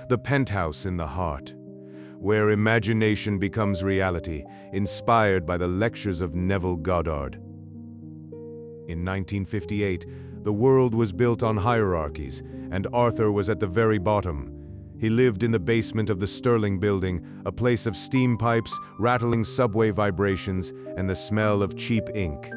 the penthouse in the heart, where imagination becomes reality, inspired by the lectures of Neville Goddard. In 1958, the world was built on hierarchies, and Arthur was at the very bottom. He lived in the basement of the Sterling Building, a place of steam pipes, rattling subway vibrations, and the smell of cheap ink.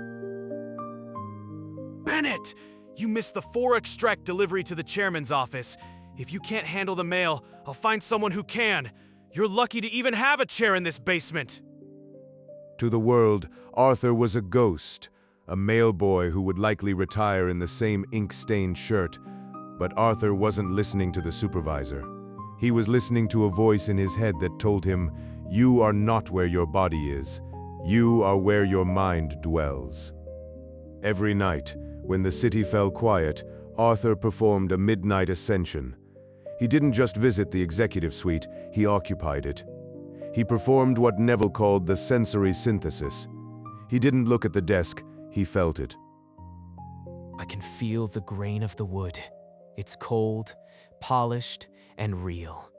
Bennett! You missed the 4-extract delivery to the chairman's office. If you can't handle the mail, I'll find someone who can. You're lucky to even have a chair in this basement. To the world, Arthur was a ghost, a mailboy who would likely retire in the same ink-stained shirt. But Arthur wasn't listening to the supervisor. He was listening to a voice in his head that told him, "You are not where your body is. You are where your mind dwells." Every night, when the city fell quiet, Arthur performed a midnight ascension. He didn't just visit the executive suite, he occupied it. He performed what Neville called the sensory synthesis. He didn't look at the desk, he felt it. I can feel the grain of the wood. It's cold, polished, and real.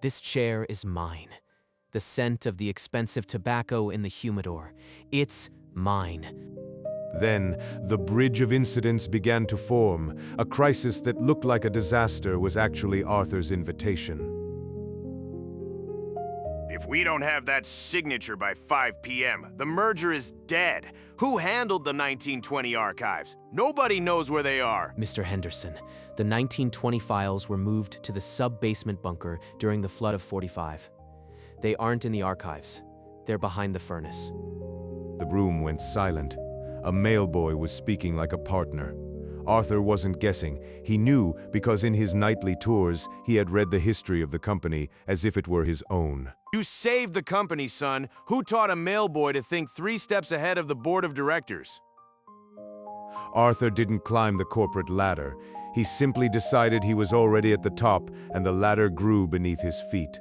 This chair is mine. The scent of the expensive tobacco in the humidor. It's mine. Then, the bridge of incidents began to form. A crisis that looked like a disaster was actually Arthur's invitation. If we don't have that signature by 5 p.m., the merger is dead. Who handled the 1920 archives? Nobody knows where they are. Mr. Henderson, the 1920 files were moved to the sub-basement bunker during the flood of '45. They aren't in the archives. They're behind the furnace. The room went silent. A mailboy was speaking like a partner. Arthur wasn't guessing. He knew because in his nightly tours, he had read the history of the company as if it were his own. You saved the company, son. Who taught a mailboy to think 3 steps ahead of the board of directors? Arthur didn't climb the corporate ladder. He simply decided he was already at the top, and the ladder grew beneath his feet.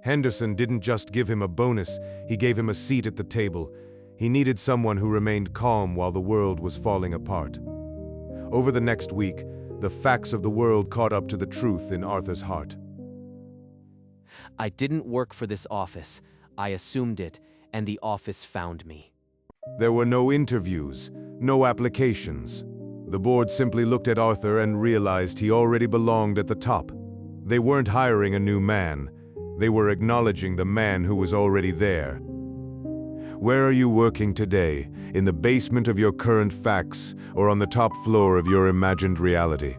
Henderson didn't just give him a bonus, he gave him a seat at the table. He needed someone who remained calm while the world was falling apart. Over the next week, the facts of the world caught up to the truth in Arthur's heart. I didn't work for this office. I assumed it, and the office found me. There were no interviews, no applications. The board simply looked at Arthur and realized he already belonged at the top. They weren't hiring a new man. They were acknowledging the man who was already there. Where are you working today? In the basement of your current facts, or on the top floor of your imagined reality?